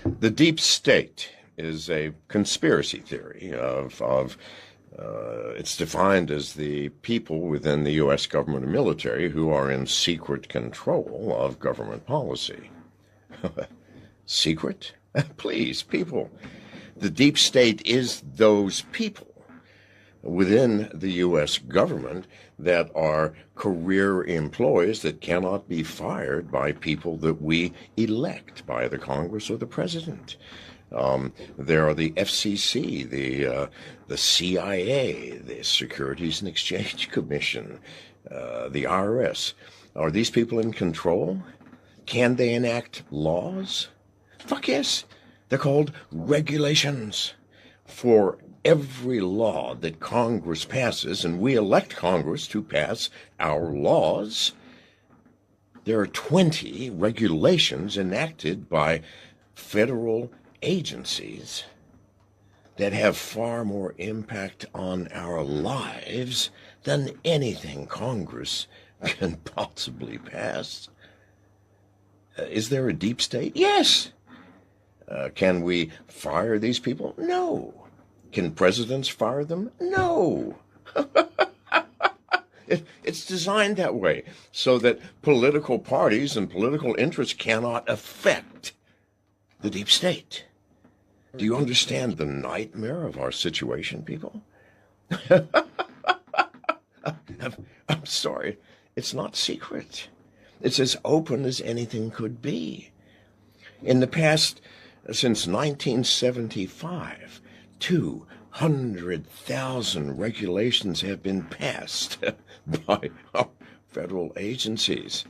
The deep state is a conspiracy theory it's defined as the people within the U.S. government and military who are in secret control of government policy. Secret? Please, people. The deep state is those people within the U.S. government that are career employees that cannot be fired by people that we elect by the Congress or the president. There are the FCC, the CIA, the Securities and Exchange Commission, the IRS. Are these people in control? Can they enact laws? Fuck yes. They're called regulations. For every law that Congress passes, and we elect Congress to pass our laws, there are 20 regulations enacted by federal agencies that have far more impact on our lives than anything Congress can possibly pass. Is there a deep state? Yes. Can we fire these people? No. Can presidents fire them? No. It's designed that way so that political parties and political interests cannot affect the deep state. Do you understand the nightmare of our situation, people? I'm sorry. It's not secret. It's as open as anything could be. In the past, since 1975, 200,000 regulations have been passed by our federal agencies,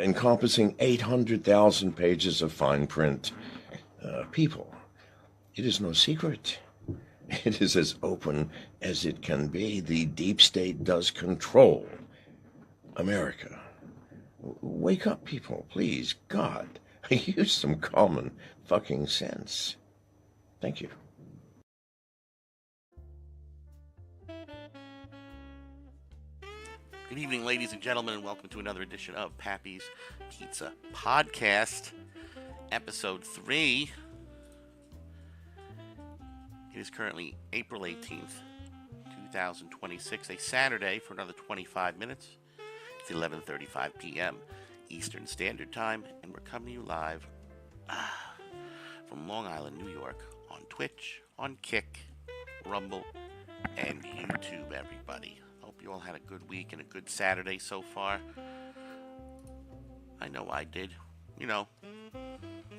encompassing 800,000 pages of fine print. People, it is no secret. It is as open as it can be. The deep state does control America. Wake up, people, please. God, use some common fucking sense. Thank you. Good evening, ladies and gentlemen, and welcome to another edition of Pappy's Pizza Podcast, Episode 3. It is currently April 18th, 2026, a Saturday for another 25 minutes. It's 11:35 p.m. Eastern Standard Time, and we're coming to you live from Long Island, New York, on Twitch, on Kick, Rumble, and YouTube, everybody. Hope you all had a good week and a good Saturday so far. I know I did. You know,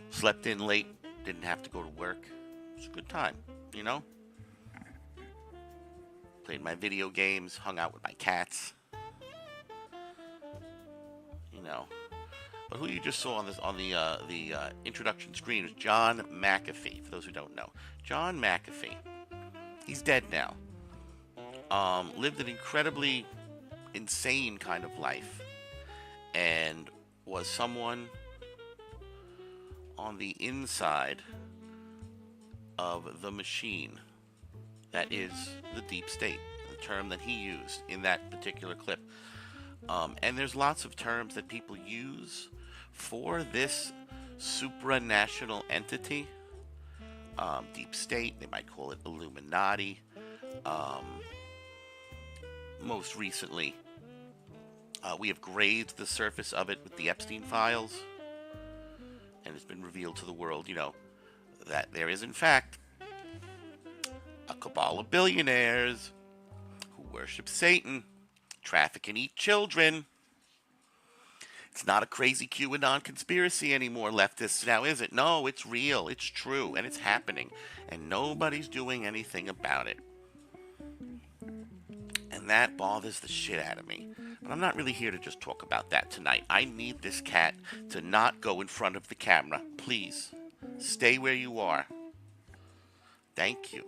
slept in late, didn't have to go to work. It was a good time, you know? Played my video games, hung out with my cats. You know. But who you just saw on the introduction screen was John McAfee, for those who don't know. John McAfee. He's dead now. Lived an incredibly insane kind of life and was someone on the inside of the machine that is the deep state, the term that he used in that particular clip. And there's lots of terms that people use for this supranational entity. Deep state, they might call it Illuminati. Most recently, we have grazed the surface of it with the Epstein files, and it's been revealed to the world, you know, that there is in fact a cabal of billionaires who worship Satan, traffic and eat children. It's not a crazy QAnon conspiracy anymore, leftists, now is it? No, it's real, it's true, and it's happening, and nobody's doing anything about it. And that bothers the shit out of me. But I'm not really here to just talk about that tonight. I need this cat to not go in front of the camera. Please, stay where you are. Thank you.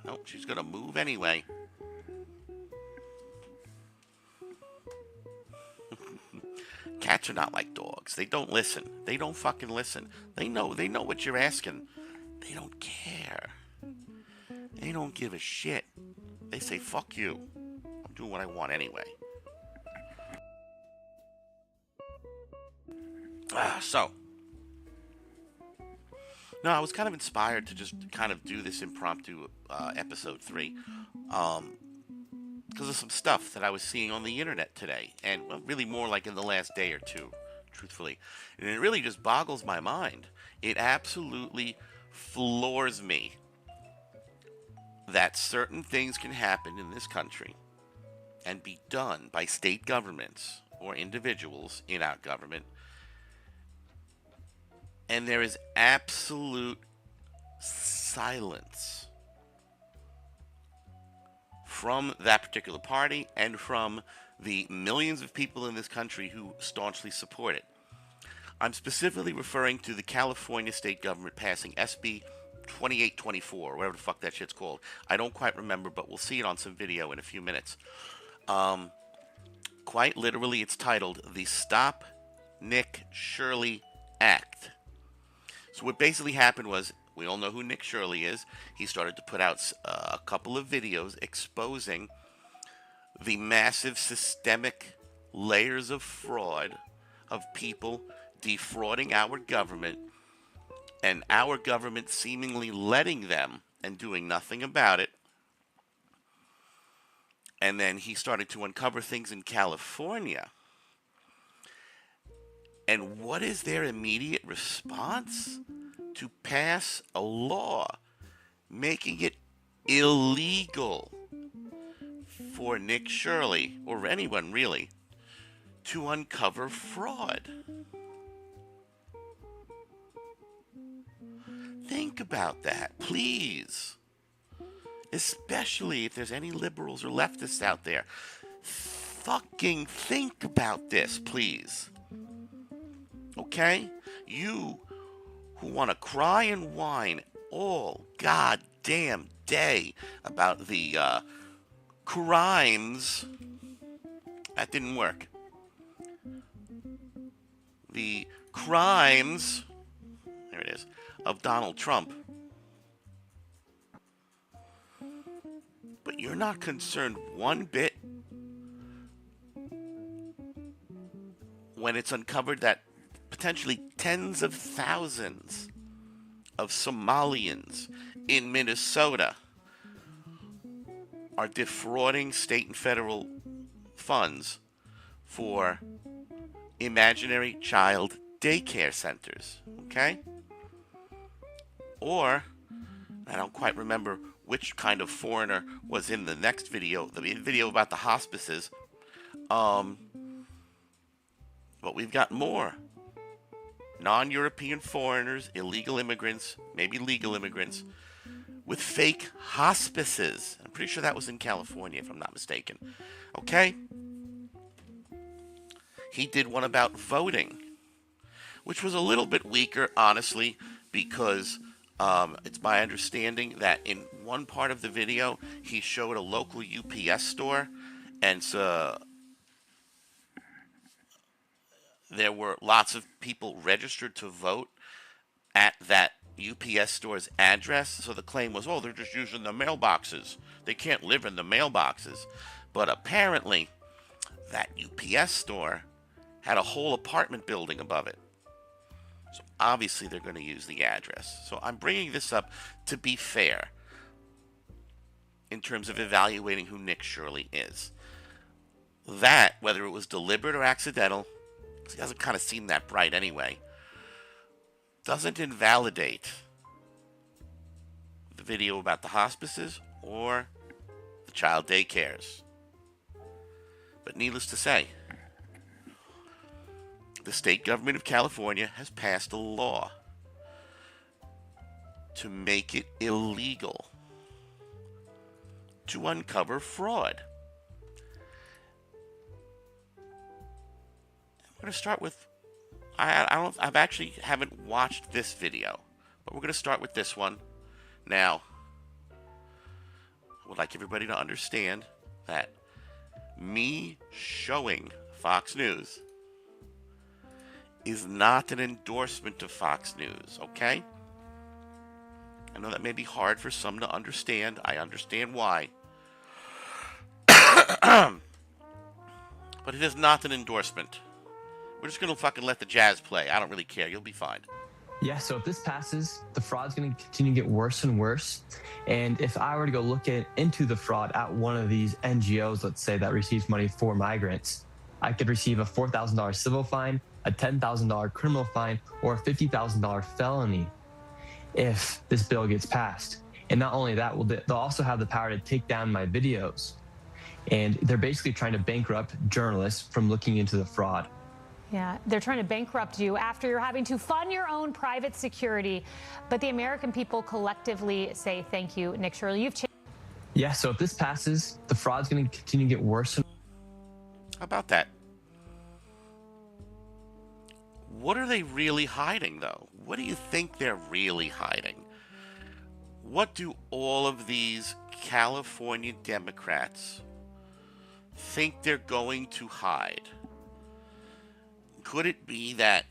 Nope, she's gonna move anyway. Cats are not like dogs. They don't listen. They don't fucking listen. They know what you're asking. They don't care. They don't give a shit. They say, fuck you. I'm doing what I want anyway. So, no, I was kind of inspired to just kind of do this impromptu episode 3 because of some stuff that I was seeing on the internet today, and well, really more like in the last day or two, truthfully. And it really just boggles my mind. It absolutely floors me that certain things can happen in this country and be done by state governments or individuals in our government, and there is absolute silence from that particular party and from the millions of people in this country who staunchly support it. I'm specifically referring to the California state government passing SB 2824, whatever the fuck that shit's called. I don't quite remember, but we'll see it on some video in a few minutes. Quite literally, it's titled the Stop Nick Shirley Act. So what basically happened was, we all know who Nick Shirley is. He started to put out a couple of videos exposing the massive systemic layers of fraud of people defrauding our government, and our government seemingly letting them and doing nothing about it. And then he started to uncover things in California. And what is their immediate response? To pass a law making it illegal for Nick Shirley, or anyone really, to uncover fraud. Think about that, please. Especially if there's any liberals or leftists out there. Fucking think about this, please. Okay? You who want to cry and whine all goddamn day about the crimes. That didn't work. The crimes, there it is, of Donald Trump. But you're not concerned one bit when it's uncovered that potentially tens of thousands of Somalians in Minnesota are defrauding state and federal funds for imaginary child daycare centers, okay? Or, I don't quite remember which kind of foreigner was in the next video, the video about the hospices, but we've got more. Non-European foreigners, illegal immigrants, maybe legal immigrants, with fake hospices. I'm pretty sure that was in California, if I'm not mistaken. Okay? He did one about voting, which was a little bit weaker, honestly, because it's my understanding that in one part of the video, he showed a local UPS store, and so there were lots of people registered to vote at that UPS store's address. So the claim was, oh, they're just using the mailboxes. They can't live in the mailboxes. But apparently, that UPS store had a whole apartment building above it. So obviously they're going to use the address. So I'm bringing this up to be fair in terms of evaluating who Nick Shirley is. That, whether it was deliberate or accidental, he doesn't kind of seem that bright anyway, doesn't invalidate the video about the hospices or the child daycares. But needless to say, the state government of California has passed a law to make it illegal to uncover fraud. I'm going to start with, I've actually haven't watched this video, but we're going to start with this one. Now, I would like everybody to understand that me showing Fox News is not an endorsement of Fox News, okay? I know that may be hard for some to understand. I understand why. But it is not an endorsement. We're just gonna fucking let the jazz play. I don't really care. You'll be fine. Yeah, so if this passes, the fraud's going to continue to get worse and worse. And if I were to go look into the fraud at one of these NGOs, let's say, that receives money for migrants, I could receive a $4,000 civil fine, a $10,000 criminal fine, or a $50,000 felony if this bill gets passed. And not only that, they'll also have the power to take down my videos. And they're basically trying to bankrupt journalists from looking into the fraud. Yeah, they're trying to bankrupt you after you're having to fund your own private security. But the American people collectively say thank you. Nick Shirley, you've changed. Yeah, so if this passes, the fraud's going to continue to get worse. How about that? What are they really hiding, though? What do you think they're really hiding? What do all of these California Democrats think they're going to hide? Could it be that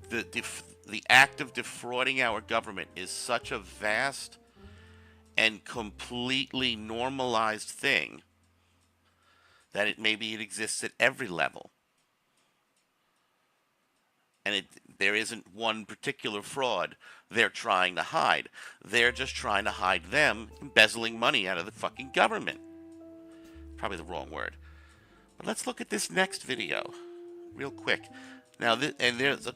the act of defrauding our government is such a vast and completely normalized thing that it exists at every level? And there isn't one particular fraud they're trying to hide. They're just trying to hide them embezzling money out of the fucking government. Probably the wrong word. But let's look at this next video real quick. Now, there's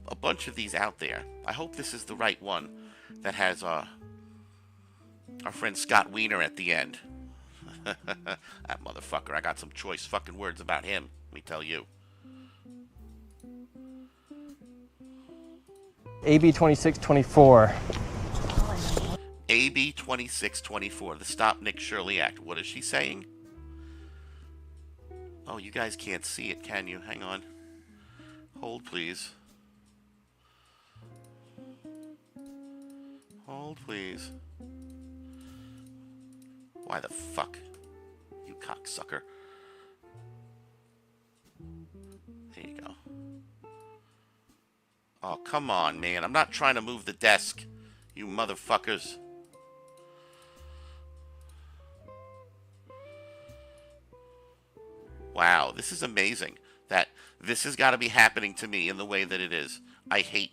a bunch of these out there. I hope this is the right one that has our friend Scott Wiener at the end. That motherfucker. I got some choice fucking words about him, let me tell you. AB 2624. AB 2624, the Stop Nick Shirley Act. What is she saying? Oh, you guys can't see it, can you? Hang on. Hold, please. Hold, please. Why the fuck? You cocksucker. There you go. Oh, come on, man. I'm not trying to move the desk, you motherfuckers. Wow, this is amazing that this has got to be happening to me in the way that it is. I hate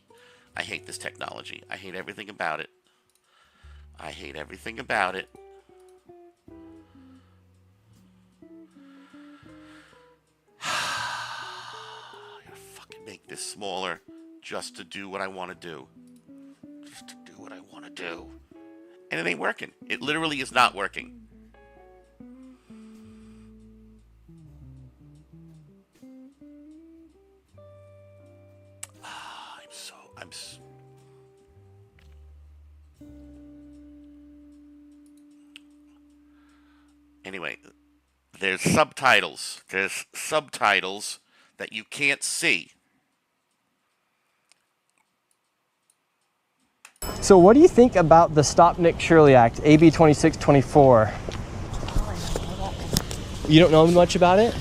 this technology. I hate everything about it. I hate everything about it. I gotta fucking make this smaller just to do what I want to do. Just to do what I want to do. And it ain't working. It literally is not working. Anyway, there's subtitles. There's subtitles that you can't see. So what do you think about the Stop Nick Shirley Act, AB 2624? You don't know much about it?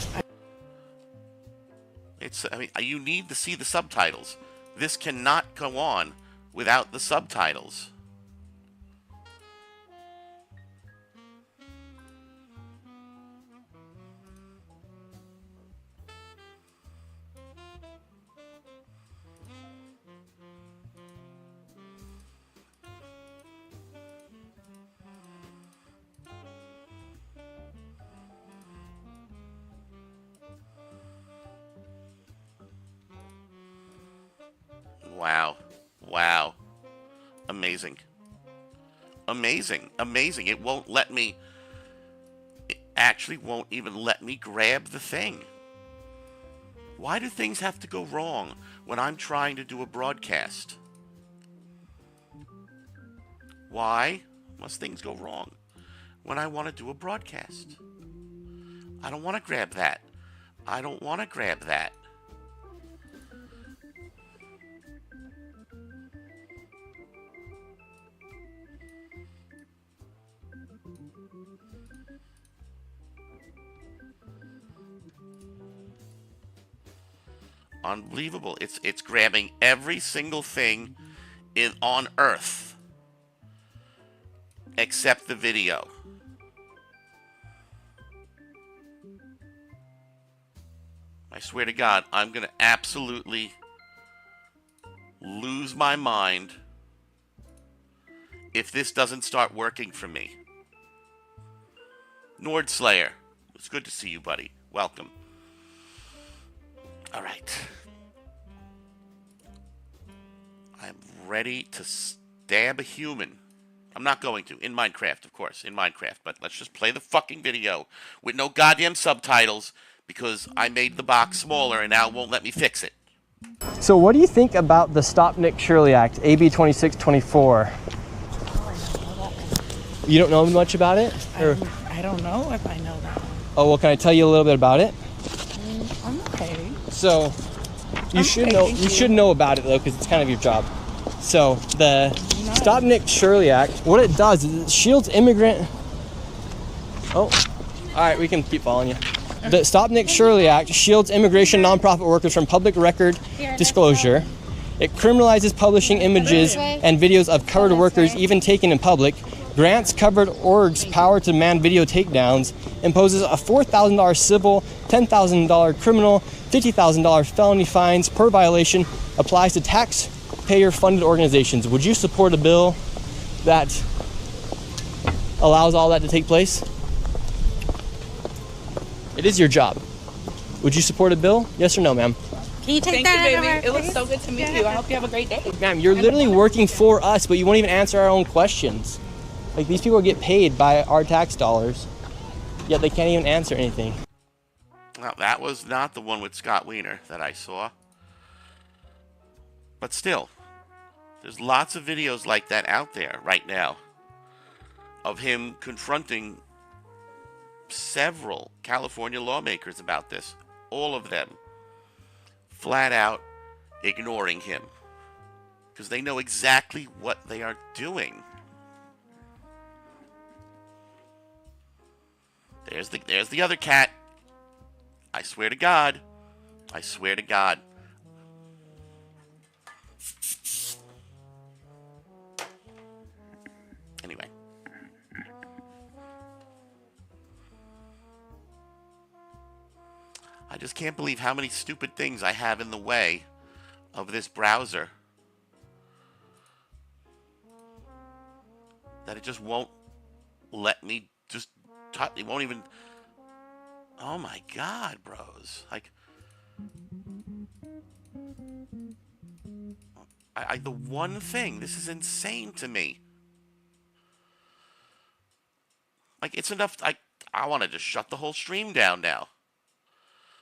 You need to see the subtitles. This cannot go on without the subtitles. Wow. Wow. Amazing. Amazing. Amazing. It won't let me... It actually won't even let me grab the thing. Why do things have to go wrong when I'm trying to do a broadcast? Why must things go wrong when I want to do a broadcast? I don't want to grab that. I don't want to grab that. Unbelievable. It's grabbing every single thing on Earth except the video. I swear to God, I'm going to absolutely lose my mind if this doesn't start working for me. Nord Slayer, it's good to see you, buddy. Welcome. All right. I'm ready to stab a human. I'm not going to. In Minecraft, of course. In Minecraft. But let's just play the fucking video with no goddamn subtitles because I made the box smaller and now it won't let me fix it. So what do you think about the Stop Nick Shirley Act, AB 2624? You don't know much about it? I don't know if I know that. Oh, well, can I tell you a little bit about it? I'm okay. So you should know about it though, because it's kind of your job. So the Stop Nick Shirley Act, what it does is it shields immigrant. Oh, all right, we can keep following you. The Stop Nick Shirley Act shields immigration nonprofit workers from public record disclosure. It criminalizes publishing images and videos of covered workers, even taken in public. Grants covered orgs power to demand video takedowns. Imposes a $4,000 civil, $10,000 criminal, $50,000 felony fines per violation. Applies to taxpayer-funded organizations. Would you support a bill that allows all that to take place? It is your job. Would you support a bill? Yes or no, ma'am? Can you take that out of our face? It was so good to meet you. I hope you have a great day. Ma'am, you're literally working for us, but you won't even answer our own questions. Like, these people get paid by our tax dollars, yet they can't even answer anything. Well, that was not the one with Scott Wiener that I saw. But still, there's lots of videos like that out there right now of him confronting several California lawmakers about this. All of them flat out ignoring him because they know exactly what they are doing. There's the other cat. I swear to God. I swear to God. Anyway. I just can't believe how many stupid things I have in the way of this browser that it just won't let me just touch. It won't even. Oh my God, bros. Like, the one thing, this is insane to me. Like, it's enough. I want to just shut the whole stream down now.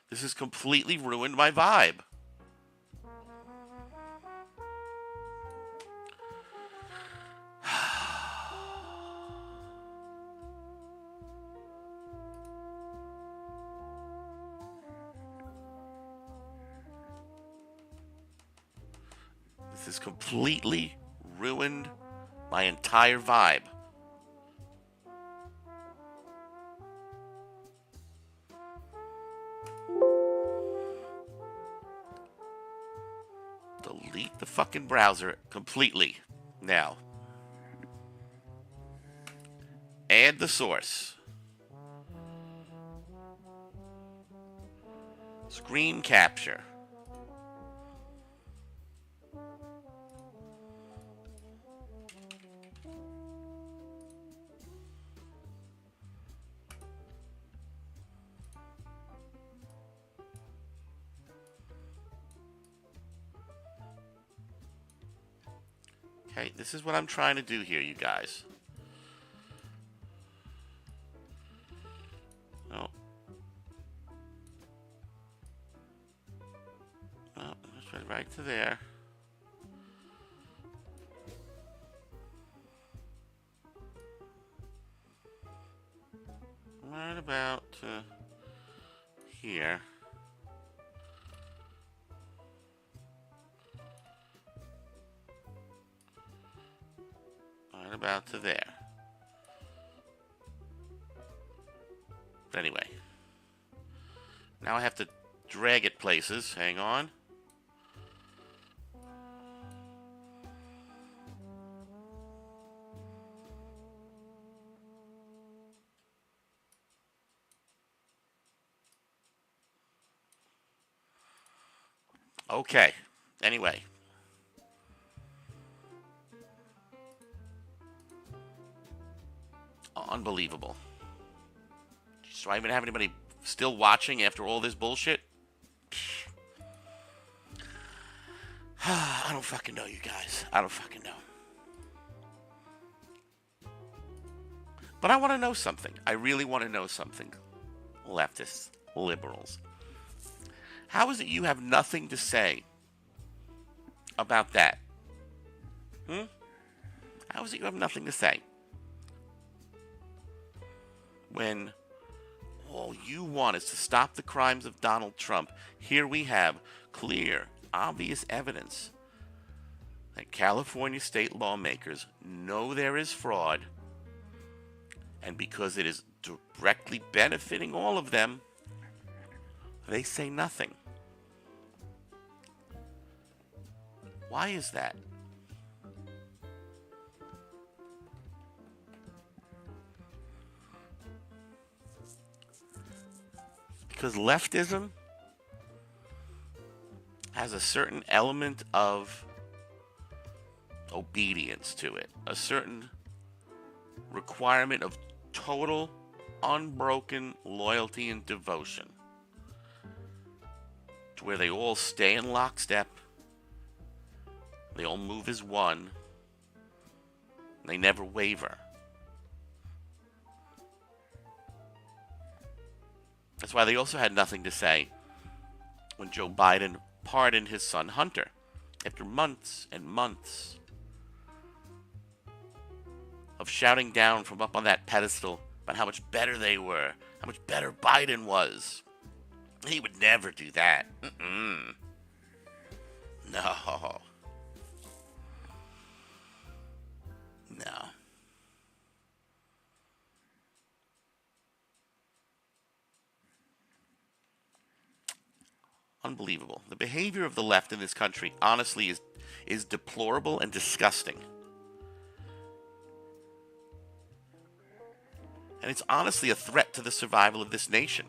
This has completely ruined my vibe. This has completely ruined my entire vibe. Delete the fucking browser completely now. Add the source. Screen capture. Okay, this is what I'm trying to do here, you guys. Oh. Oh, let's went right to there. Right about here. Right about to there. But anyway. Now I have to drag it places. Hang on. Okay. Anyway. Unbelievable. Do I even have anybody still watching after all this bullshit? I don't fucking know, you guys. I don't fucking know. But I want to know something. I really want to know something. Leftists, liberals. How is it you have nothing to say about that? How is it you have nothing to say? When all you want is to stop the crimes of Donald Trump, here we have clear, obvious evidence that California state lawmakers know there is fraud, and because it is directly benefiting all of them, they say nothing. Why is that? Because leftism has a certain element of obedience to it, a certain requirement of total, unbroken loyalty and devotion, to where they all stay in lockstep, they all move as one, they never waver. That's why they also had nothing to say when Joe Biden pardoned his son Hunter after months and months of shouting down from up on that pedestal about how much better they were, how much better Biden was. He would never do that. No. No. Unbelievable. The behavior of the left in this country, honestly, is deplorable and disgusting. And it's honestly a threat to the survival of this nation.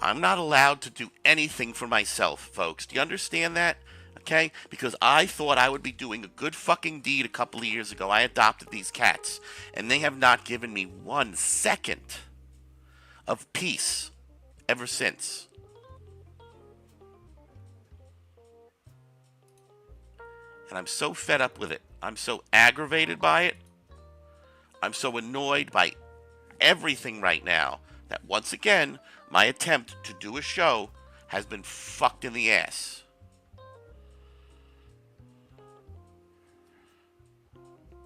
I'm not allowed to do anything for myself, folks. Do you understand that? Okay? Because I thought I would be doing a good fucking deed a couple of years ago. I adopted these cats, and they have not given me 1 second of peace ever since. And I'm so fed up with it. I'm so aggravated by it. I'm so annoyed by everything right now that once again, my attempt to do a show has been fucked in the ass.